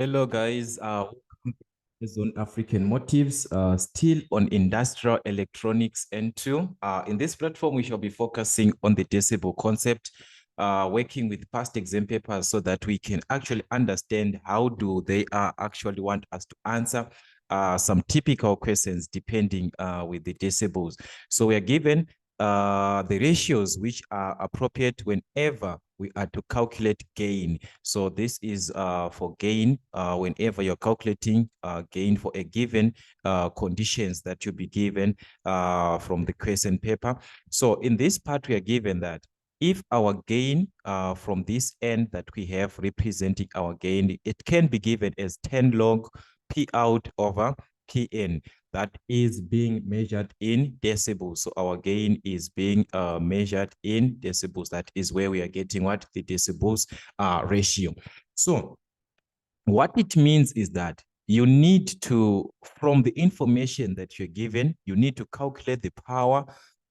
Hello, guys. Welcome to Zone African Motives, still on industrial electronics N2. In this platform, we shall be focusing on the decibel concept, working with past exam papers so that we can actually understand how do they actually want us to answer some typical questions depending with the decibels. So we are given the ratios which are appropriate whenever we are to calculate gain. So this is for gain whenever you're calculating gain for a given conditions that you'll be given from the question paper. So in this part, we are given that if our gain from this end that we have representing our gain, it can be given as 10 log P out over Pn. That is being measured in decibels. So our gain is being measured in decibels. That is where we are getting what the decibels ratio. So what it means is that you need to, from the information that you're given, you need to calculate the power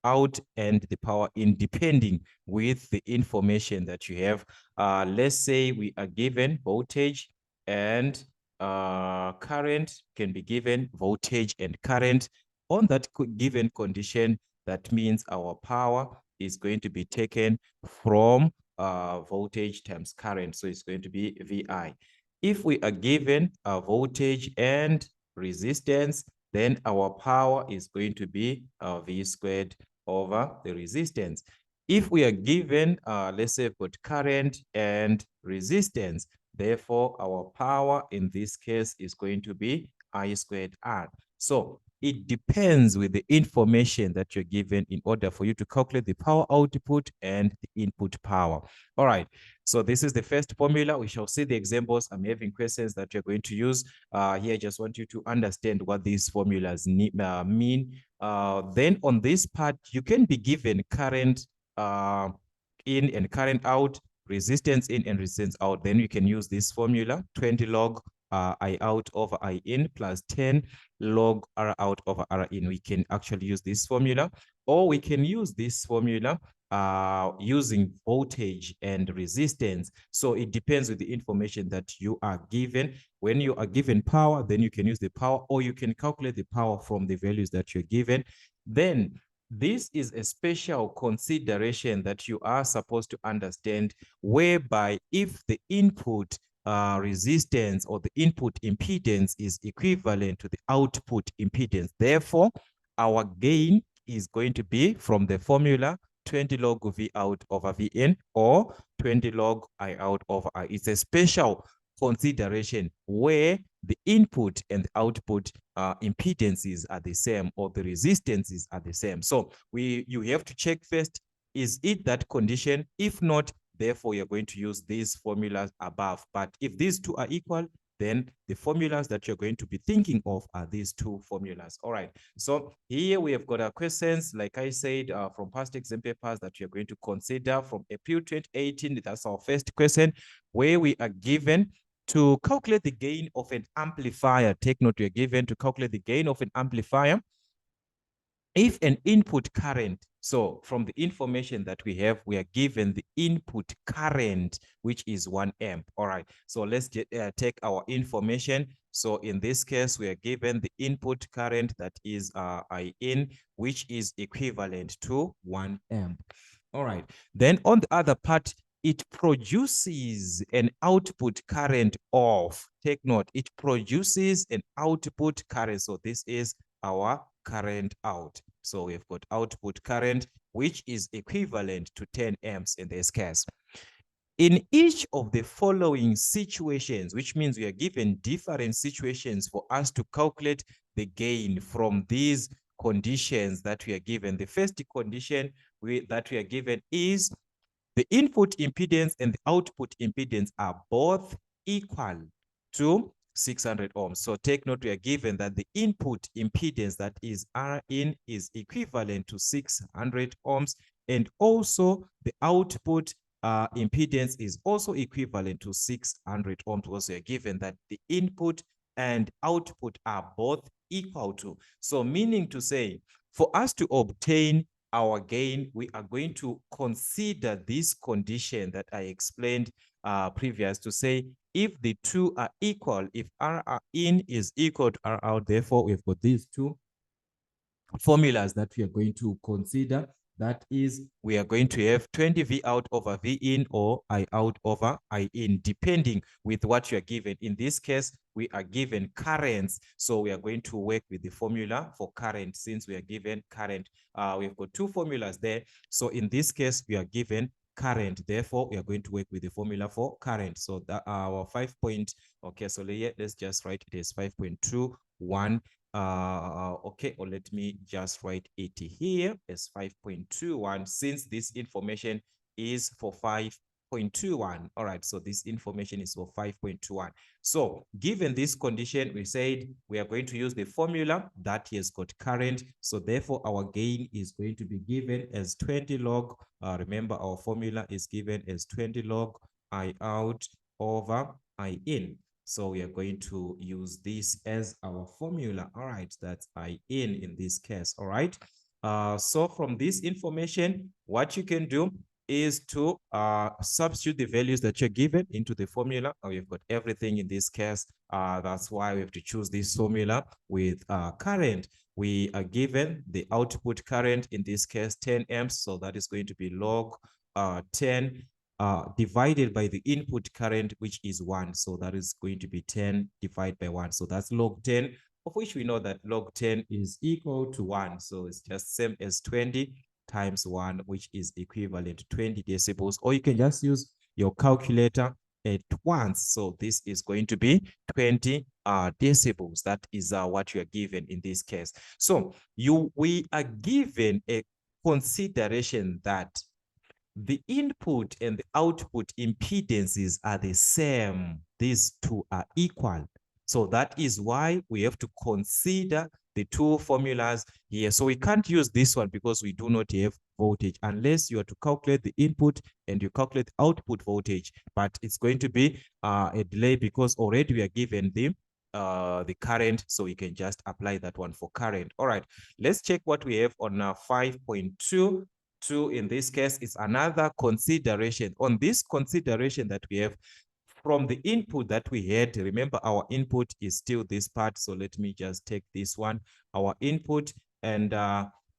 out and the power in depending with the information that you have. Let's say we are given voltage and current can be given voltage and current. On that given condition, that means our power is going to be taken from voltage times current. So it's going to be VI. If we are given a voltage and resistance, then our power is going to be V squared over the resistance. If we are given, let's say, put current and resistance, therefore, our power in this case is going to be I squared R. So it depends with the information that you're given in order for you to calculate the power output and the input power. All right. So this is the first formula. We shall see the examples. I'm having questions that you're going to use. Here, I just want you to understand what these formulas mean. Then on this part, you can be given current in and current out, resistance in and resistance out. Then you can use this formula, 20 log I out over I in plus 10 log R out over R in. We can actually use this formula, or we can use this formula using voltage and resistance. So it depends with the information that you are given. When you are given power, then you can use the power, or you can calculate the power from the values that you're given. Then this is a special consideration that you are supposed to understand, whereby if the input resistance or the input impedance is equivalent to the output impedance, therefore our gain is going to be from the formula 20 log V out over Vn or 20 log I out over I. It's a special consideration where the input and the output impedances are the same, or the resistances are the same. So you have to check first, is it that condition? If not, therefore you're going to use these formulas above. But if these two are equal, then the formulas that you're going to be thinking of are these two formulas. All right. So here we have got our questions, like I said, from past exam papers that you're going to consider from April 2018. That's our first question, where we are given to calculate the gain of an amplifier. Take note, you're given to calculate the gain of an amplifier. If an input current, so from the information that we have, we are given the input current, which is 1 amp. All right, so let's take our information. So in this case, we are given the input current that is I in, which is equivalent to 1 amp. All right, then on the other part, it produces an output current of, take note, it produces an output current. So this is our current out. So we've got output current, which is equivalent to 10 amps in this case. In each of the following situations, which means we are given different situations for us to calculate the gain from these conditions that we are given. The first condition that we are given is the input impedance and the output impedance are both equal to 600 ohms. So take note, we are given that the input impedance, that is R in, is equivalent to 600 ohms, and also the output impedance is also equivalent to 600 ohms. Also, you're given that the input and output are both equal to. So meaning to say, for us to obtain our gain, we are going to consider this condition that I explained previous, to say if the two are equal, if R in is equal to R out, therefore we've got these two formulas that we are going to consider. That is, we are going to have 20 V out over V in or I out over I in, depending with what you are given. In this case, we are given currents. So we are going to work with the formula for current since we are given current. We've got two formulas there. So in this case, we are given current. Therefore, we are going to work with the formula for current. So that our 5 point, okay, so let's just write it as 5.21. Okay, or let me just write it here as 5.21 since this information is for 5.21. All right, so this information is for 5.21. So given this condition, we said we are going to use the formula that has got current. So therefore, our gain is going to be given as 20 log. Remember, our formula is given as 20 log I out over I in. So we are going to use this as our formula. All right, that's I in this case. All right. So from this information, what you can do is to substitute the values that you're given into the formula. We've got everything in this case. That's why we have to choose this formula with current. We are given the output current, in this case, 10 amps. So that is going to be log 10 divided by the input current, which is 1. So that is going to be 10 divided by 1. So that's log 10, of which we know that log 10 is equal to 1. So it's just same as 20 times 1, which is equivalent to 20 decibels. Or you can just use your calculator at once. So this is going to be 20 decibels. That is what you are given in this case. So we are given a consideration that the input and the output impedances are the same. These two are equal. So that is why we have to consider the two formulas here. So we can't use this one because we do not have voltage unless you are to calculate the input and you calculate the output voltage. But it's going to be a delay because already we are given the current, so we can just apply that one for current. All right, let's check what we have on 5.2. In this case, is another consideration. On this consideration that we have from the input that we had, remember our input is still this part. So let me just take this one. Our input and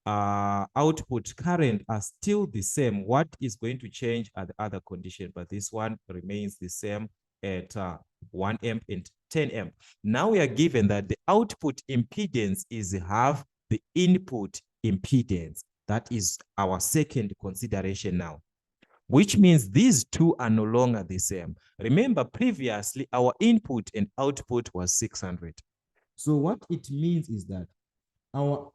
output current are still the same. What is going to change are the other condition, but this one remains the same at 1 amp and 10 amp. Now we are given that the output impedance is half the input impedance. That is our second consideration now, which means these two are no longer the same. Remember, previously, our input and output was 600. So what it means is that our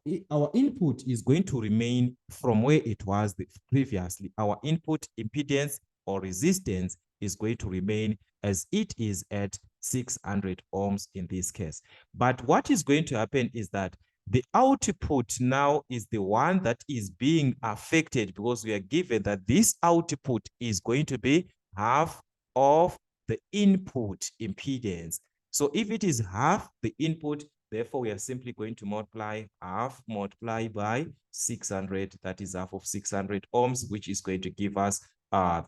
input is going to remain from where it was previously. Our input impedance or resistance is going to remain as it is at 600 ohms in this case. But what is going to happen is that the output now is the one that is being affected because we are given that this output is going to be half of the input impedance. So if it is half the input, therefore we are simply going to multiply half multiply by 600. That is half of 600 ohms, which is going to give us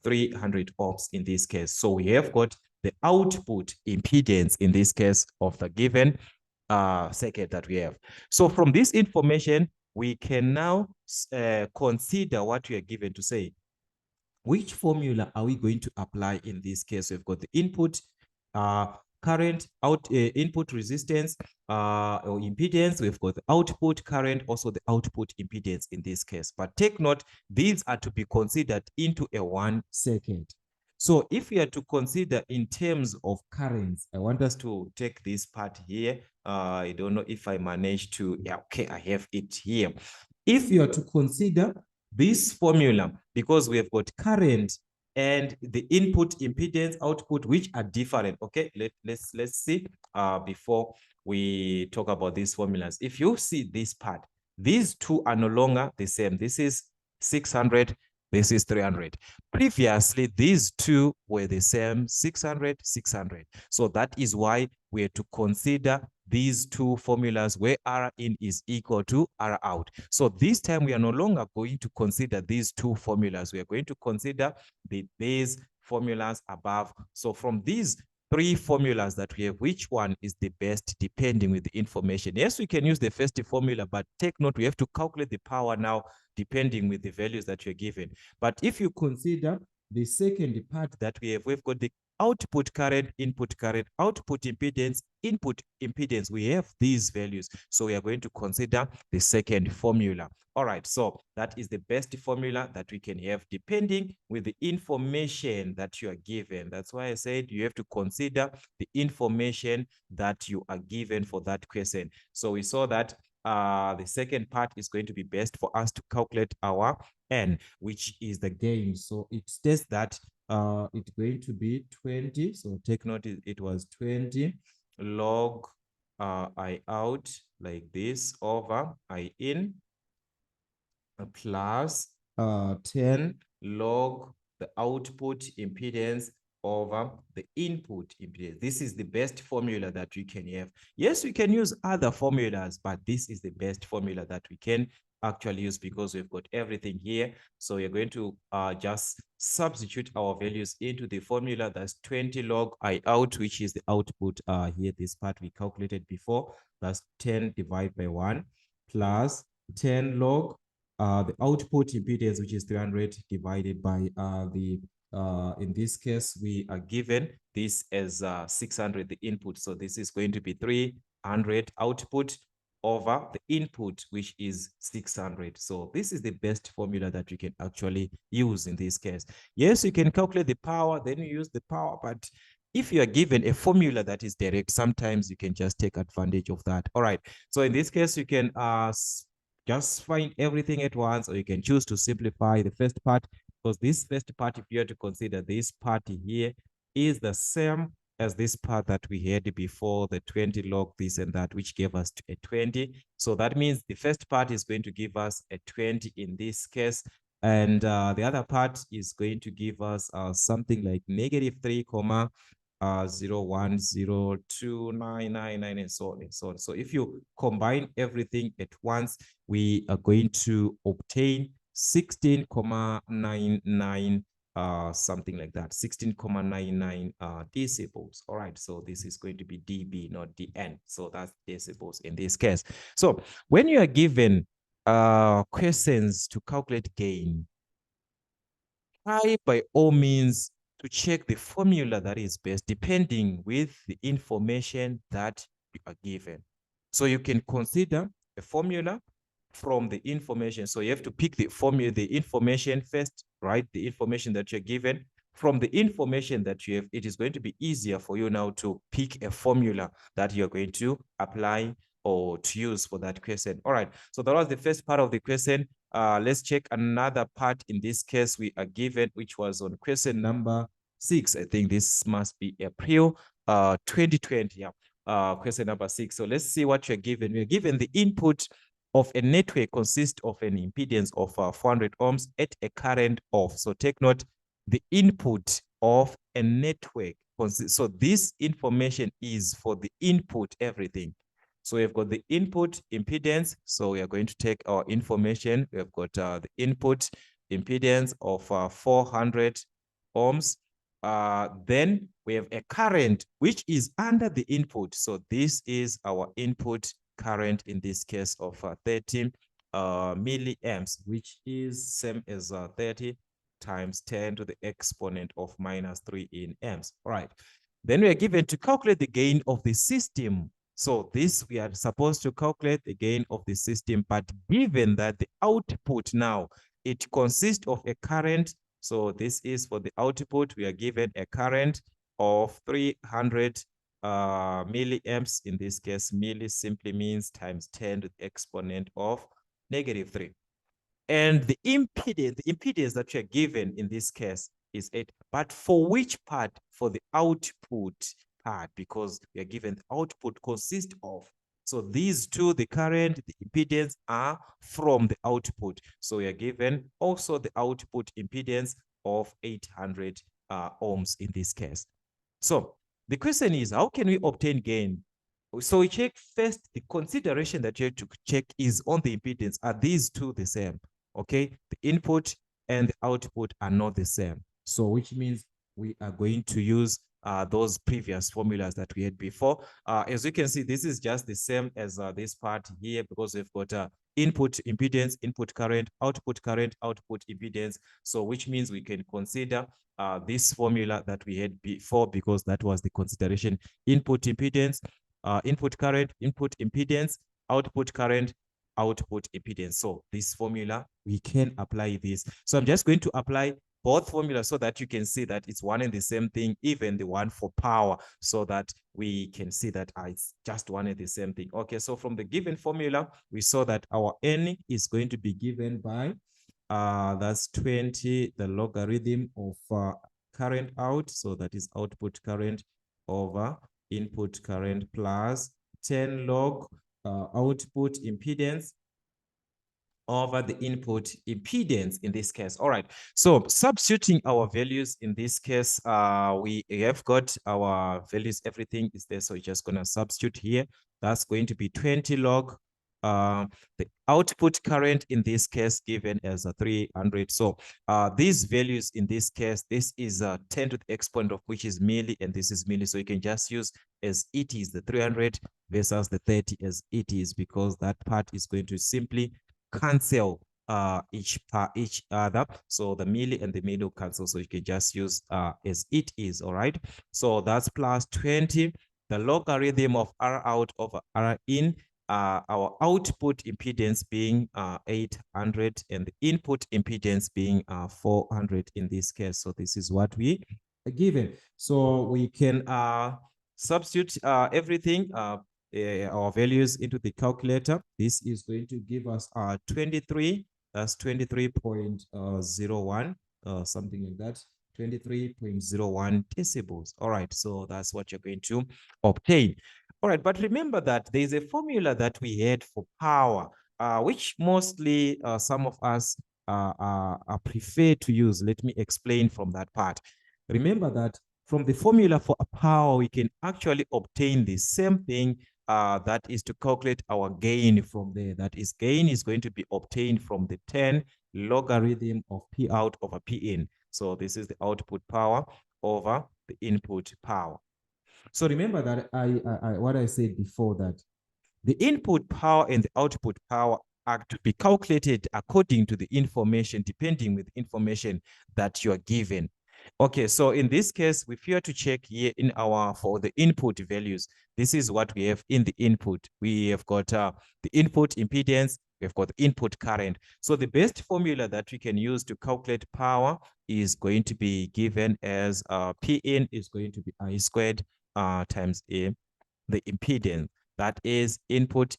300 ohms in this case. So we have got the output impedance in this case of the given circuit that we have. So from this information, we can now consider what we are given to say, which formula are we going to apply in this case? We've got the input current, input resistance or impedance. We've got the output current, also the output impedance in this case. But take note, these are to be considered into a 1 circuit. So if we are to consider in terms of currents, I want us to take this part here. I don't know if I managed to, yeah, okay, I have it here. If you are to consider this formula, because we have got current and the input impedance output, which are different. Okay, let's see before we talk about these formulas. If you see this part, these two are no longer the same. This is 600, this is 300. Previously, these two were the same, 600, 600. So that is why we have to consider these two formulas where R in is equal to R out. So this time we are no longer going to consider these two formulas. We are going to consider these formulas above. So from these three formulas that we have. Which one is the best depending with the information? Yes, we can use the first formula, but take note, we have to calculate the power now depending with the values that you're given. But if you consider the second part that we've got the output current, output impedance, input impedance. We have these values. So we are going to consider the second formula. All right, so that is the best formula that we can have depending with the information that you are given. That's why I said you have to consider the information that you are given for that question. So we saw that the second part is going to be best for us to calculate our N, which is the gain. So it states that it's going to be 20. So take note, it was 20 log I out like this over I in plus 10 log the output impedance over the input impedance. This is the best formula that we can have. Yes, we can use other formulas, but this is the best formula that we can actually use because we've got everything here. So we're going to just substitute our values into the formula. That's 20 log I out, which is the output here, this part we calculated before. That's 10 divided by 1 plus 10 log the output impedance, which is 300 divided by in this case, we are given this as 600, the input. So this is going to be 300 output over the input, which is 600. So this is the best formula that you can actually use in this case. Yes, you can calculate the power, then you use the power, but if you are given a formula that is direct, sometimes you can just take advantage of that. All right. So in this case, you can just find everything at once, or you can choose to simplify the first part, because this first part, if you are to consider this part here, is the same as this part that we had before, the 20 log this and that, which gave us a 20. So that means the first part is going to give us a 20 in this case. And the other part is going to give us something like negative 3, 0, 1, 0, 2, 9, 9, 9, and so on and so on. So if you combine everything at once, we are going to obtain 16,99 something like that, 16,99 decibels. All right, so this is going to be dB, not dN. So that's decibels in this case. So when you are given questions to calculate gain, try by all means to check the formula that is best depending with the information that you are given. So you can consider a formula from the information. So you have to pick the formula, the information first, right? The information that you're given. From the information that you have, it is going to be easier for you now to pick a formula that you're going to apply or to use for that question. All right, so that was the first part of the question. Let's check another part. In this case, we are given, which was on question number 6. I think this must be April 2020. Yeah, question number 6. So let's see what you're given. We're given the input of a network consists of an impedance of 400 ohms at a current of. So take note, the input of a network. So this information is for the input, everything. So we've got the input impedance. So we are going to take our information. We have got the input impedance of 400 ohms. Then we have a current which is under the input. So this is our input current in this case of 30 milliamps, which is same as 30 times 10 to the exponent of -3 in amps. All right. Then we are given to calculate the gain of the system. So this, we are supposed to calculate the gain of the system, but given that the output now, it consists of a current. So this is for the output, we are given a current of 300 milliamps. In this case, milli simply means times 10 to the exponent of -3. And the impedance that you're given in this case is 8. But for which part? For the output part, because we are given the output consists of. So these two, the current, the impedance, are from the output. So we are given also the output impedance of 800 ohms in this case. So the question is, how can we obtain gain? So we check first, the consideration that you have to check is on the impedance. Are these two the same? Okay, the input and the output are not the same. So which means we are going to use those previous formulas that we had before. As you can see, this is just the same as this part here, because we've got input impedance, input current, output impedance. So which means we can consider this formula that we had before, because that was the consideration: input impedance, input current, input impedance, output current, output impedance. So this formula, we can apply this. So I'm just going to apply both formulas so that you can see that it's one and the same thing, even the one for power, so that we can see that it's just one and the same thing. Okay, so from the given formula, we saw that our N is going to be given by, that's 20, the logarithm of current out. So that is output current over input current plus 10 log output impedance over the input impedance in this case. All right, so substituting our values in this case, we have got our values, everything is there, so we're just going to substitute here. That's going to be 20 log the output current in this case given as a 300. So these values in this case, this is 10 to the exponent of which is milli, and this is milli, so you can just use as it is the 300 versus the 30 as it is, because that part is going to simply cancel each other. So the milli and the milli will cancel, so you can just use as it is. All right, so that's plus 20, the logarithm of R out over R in, our output impedance being 800 and the input impedance being 400 in this case. So this is what we are given. So we can substitute everything, our values into the calculator. This is going to give us 23, that's 23.01, something like that, 23.01 decibels. All right, so that's what you're going to obtain. All right, but remember that there's a formula that we had for power, which mostly some of us prefer to use. Let me explain from that part. Remember that from the formula for a power, we can actually obtain the same thing, that is to calculate our gain from there. That is, gain is going to be obtained from the 10 logarithm of P out over P in. So this is the output power over the input power. So remember that what I said before, that the input power and the output power are to be calculated according to the information, depending with information that you are given. Okay, so in this case, if you are to check here in our, for the input values, this is what we have in the input. We have got the input impedance, we've got the input current. So the best formula that we can use to calculate power is going to be given as P in is going to be I squared times the impedance, that is input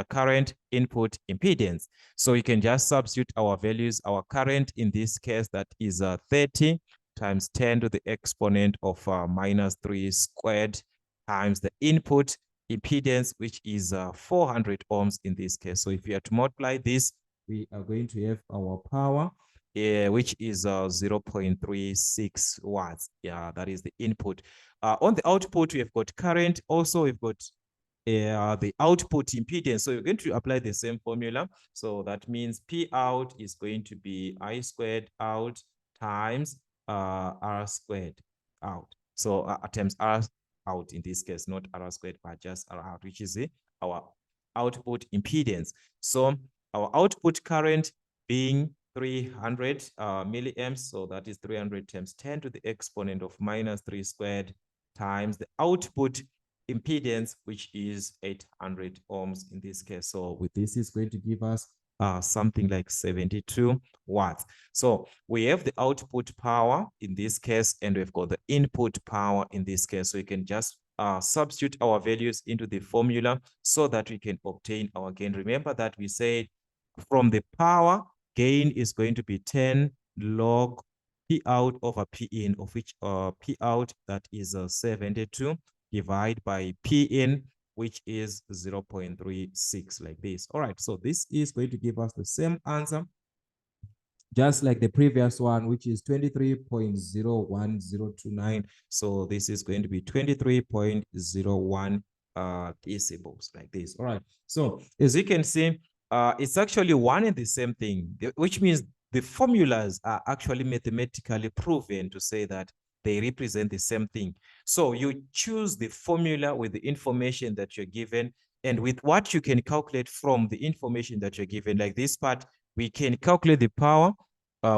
current, input impedance. So you can just substitute our values. Our current in this case, that is 30 times 10 to the exponent of minus 3 squared times the input impedance, which is 400 ohms in this case. So if you are to multiply this, we are going to have our power, which is 0.36 watts. Yeah, that is the input. On the output, we have got current. Also, we've got the output impedance. So you're going to apply the same formula. So that means P out is going to be I squared out times R squared out. So times R out in this case, not R squared, but just R out, which is our output impedance. So our output current being 300 milliamps, so that is 300 times 10 to the exponent of minus 3 squared times the output impedance, which is 800 ohms in this case. So with this is going to give us something like 72 watts. So we have the output power in this case, and we've got the input power in this case. So you can just substitute our values into the formula so that we can obtain our gain. Remember that we said from the power, gain is going to be 10 log P out over P in, of which P out, that is 72, divide by P in, which is 0.36, like this. All right, so this is going to give us the same answer, just like the previous one, which is 23.01029. So this is going to be 23.01 decibels, like this. All right, so as you can see, it's actually one and the same thing, which means the formulas are actually mathematically proven to say that they represent the same thing. So you choose the formula with the information that you're given and with what you can calculate from the information that you're given. Like this part, we can calculate the power,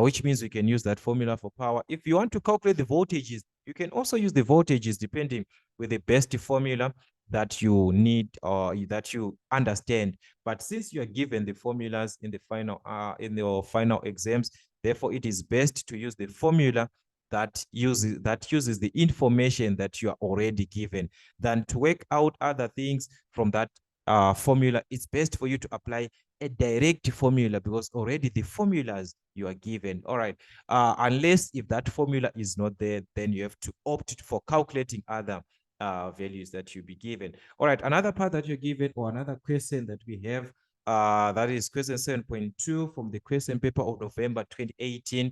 which means we can use that formula for power. If you want to calculate the voltages, you can also use the voltages depending with the best formula that you need or that you understand. But since you are given the formulas in the final in your final exams, therefore it is best to use the formula that uses the information that you are already given than to work out other things from that formula. It's best for you to apply a direct formula because already the formulas you are given. All right. Unless if that formula is not there, then you have to opt for calculating other values that you'll be given. All right. Another part that you're given or another question that we have, that is question 7.2 from the question paper of November 2018,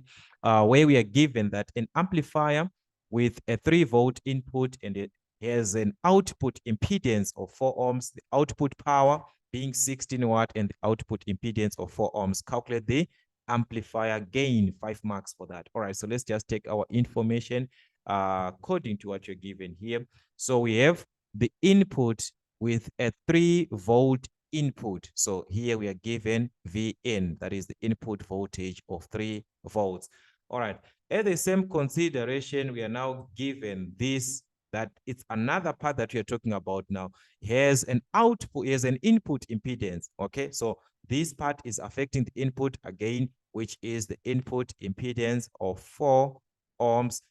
where we are given that an amplifier with a 3-volt input and it has an output impedance of 4 ohms, the output power being 16 watt and the output impedance of 4 ohms. Calculate the amplifier gain, 5 marks for that. All right, so let's just take our information according to what you're given here. So we have the input with a 3-volt input. So here we are given Vn, that is the input voltage of 3 volts. All right, at the same consideration, we are now given this, that it's another part that we are talking about now. Here's an output, here's an input impedance. Okay, so this part is affecting the input again, which is the input impedance of 4 ohms.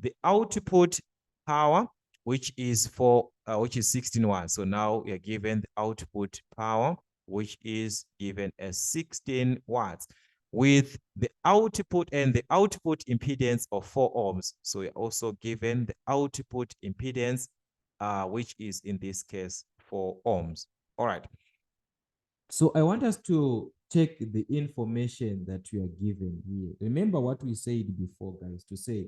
The output power, which is 16 watts. So now we are given the output power, which is given as 16 watts with the output and the output impedance of 4 ohms. So we're also given the output impedance, which is in this case 4 ohms. All right. So I want us to check the information that you are given here. Remember what we said before, guys, to say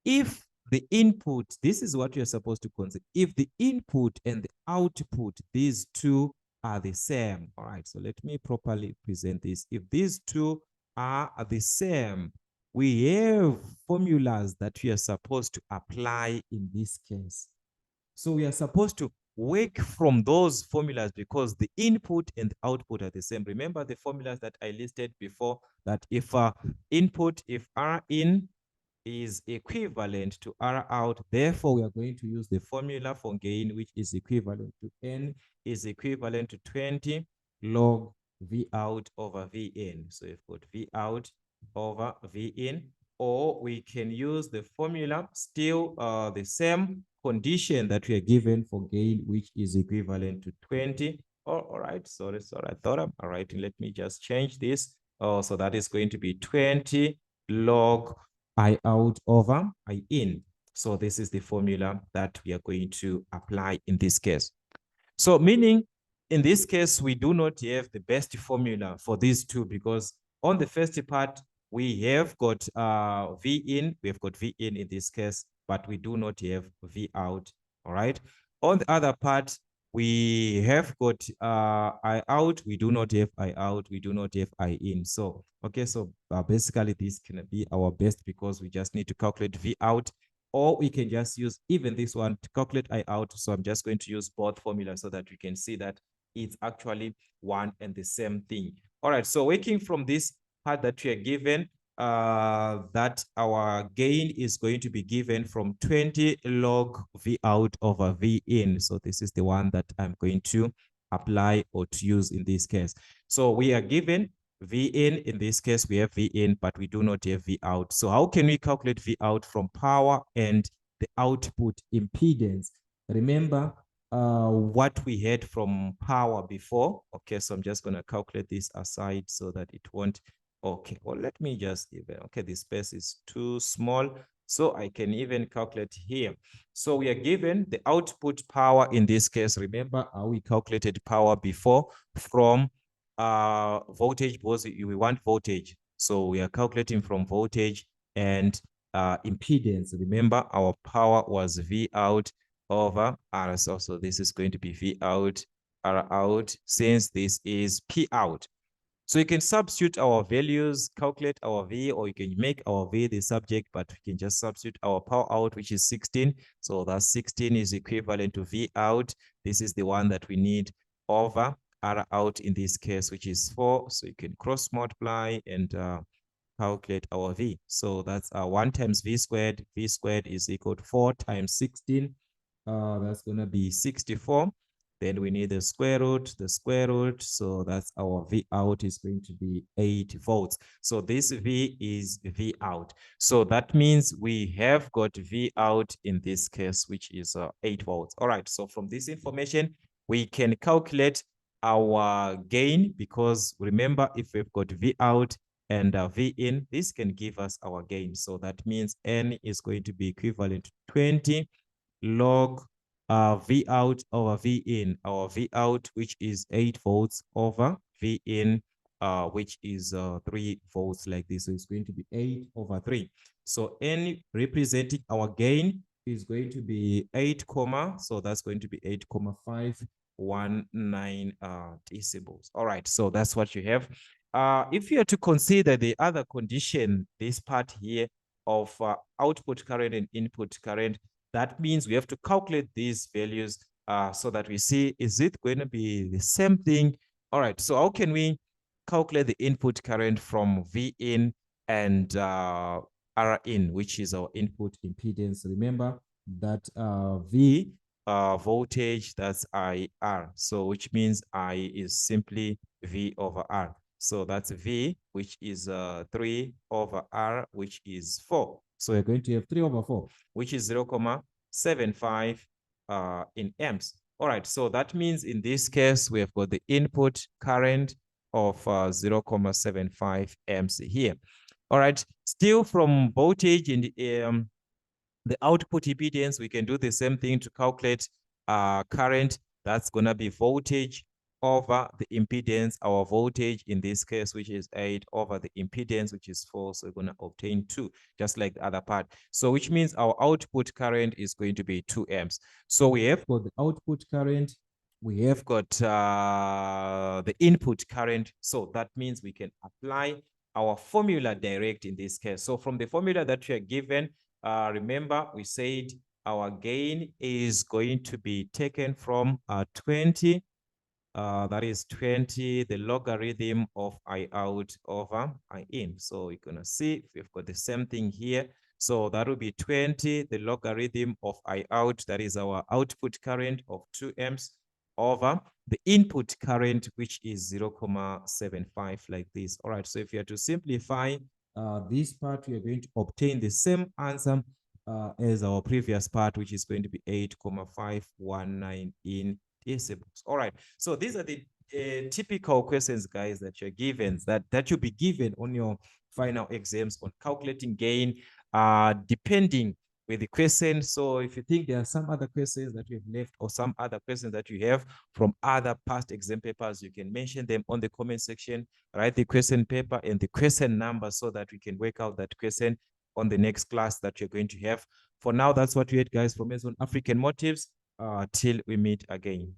if the input, this is what you're supposed to consider. If the input and the output, these two are the same. All right, so let me properly present this. If these two are the same, we have formulas that we are supposed to apply in this case. So we are supposed to work from those formulas because the input and the output are the same. Remember the formulas that I listed before, that if input, if R in is equivalent to R out, therefore we are going to use the formula for gain, which is equivalent to N is equivalent to 20 log V out over V in. So you've got V out over V in, or we can use the formula still the same condition that we are given for gain, which is equivalent to 20. Oh, all right, sorry, I thought I'm all right. Let me just change this. Oh, so that is going to be 20 log I out over I in. So this is the formula that we are going to apply in this case. So meaning in this case, we do not have the best formula for these two because on the first part, we have got V in, we have got V in this case, but we do not have V out, all right? On the other part, we have got I out, we do not have I out, we do not have I in. So, okay, so basically this can be our best because we just need to calculate V out, or we can just use even this one to calculate I out. So I'm just going to use both formulas so that we can see that it's actually one and the same thing. All right, so working from this part that we are given, that our gain is going to be given from 20 log V out over V in. So this is the one that I'm going to apply or to use in this case. So we are given V in this case, we have V in, but we do not have V out. So how can we calculate V out from power and the output impedance? Remember what we had from power before. Okay, so I'm just going to calculate this aside so that it won't. Okay, well, let me just even, okay, the space is too small. So I can even calculate here. So we are given the output power in this case. Remember how we calculated power before from voltage, because we want voltage. So we are calculating from voltage and impedance. Remember our power was V out over R. So this is going to be V out, R out, since this is P out. So you can substitute our values, calculate our V, or you can make our V the subject, but we can just substitute our power out, which is 16. So that 16 is equivalent to V out. This is the one that we need over R out in this case, which is 4. So you can cross multiply and calculate our V. So that's 1 times V squared. V squared is equal to 4 times 16. That's going to be 64. Then we need the square root. So that's our V out is going to be 8 volts. So this V is V out. So that means we have got V out in this case, which is 8 volts. All right. So from this information, we can calculate our gain, because remember, if we've got V out and V in, this can give us our gain. So that means N is going to be equivalent to 20 log V out over V in. Our V out, which is 8 volts, over V in, which is 3 volts, like this. So it's going to be 8 over 3. So N representing our gain is going to be 8, so that's going to be 8,519 decibels. All right, so that's what you have. If you are to consider the other condition, this part here of output current and input current, that means we have to calculate these values so that we see, is it going to be the same thing? All right, so how can we calculate the input current from V in and R in, which is our input impedance? Remember that V voltage, that's IR. So which means I is simply V over R. So that's V, which is 3 over R, which is 4. So we're going to have 3 over 4, which is 0.75 in amps. All right, so that means in this case, we have got the input current of 0.75 amps here. All right, still from voltage and the output impedance, we can do the same thing to calculate current. That's going to be voltage over the impedance, our voltage in this case, which is 8, over the impedance, which is 4. So we're going to obtain 2, just like the other part. So which means our output current is going to be 2 amps. So we have got the output current, we have got the input current. So that means we can apply our formula direct in this case. So from the formula that we are given, remember, we said our gain is going to be taken from 20. That is 20, the logarithm of I out over I in. So you're going to see we've got the same thing here. So that will be 20, the logarithm of I out, that is our output current of 2 amps, over the input current, which is 0.75, like this. All right, so if you are to simplify this part, we are going to obtain the same answer as our previous part, which is going to be 8,519 in decibels. All right, so these are the typical questions, guys, that you're given, that you'll be given on your final exams on calculating gain, depending with the question. So if you think there are some other questions that you've left, or some other questions that you have from other past exam papers, you can mention them on the comment section. Write the question paper and the question number so that we can work out that question on the next class that you're going to have. For now, that's what we had, guys, from African Motives. Till we meet again.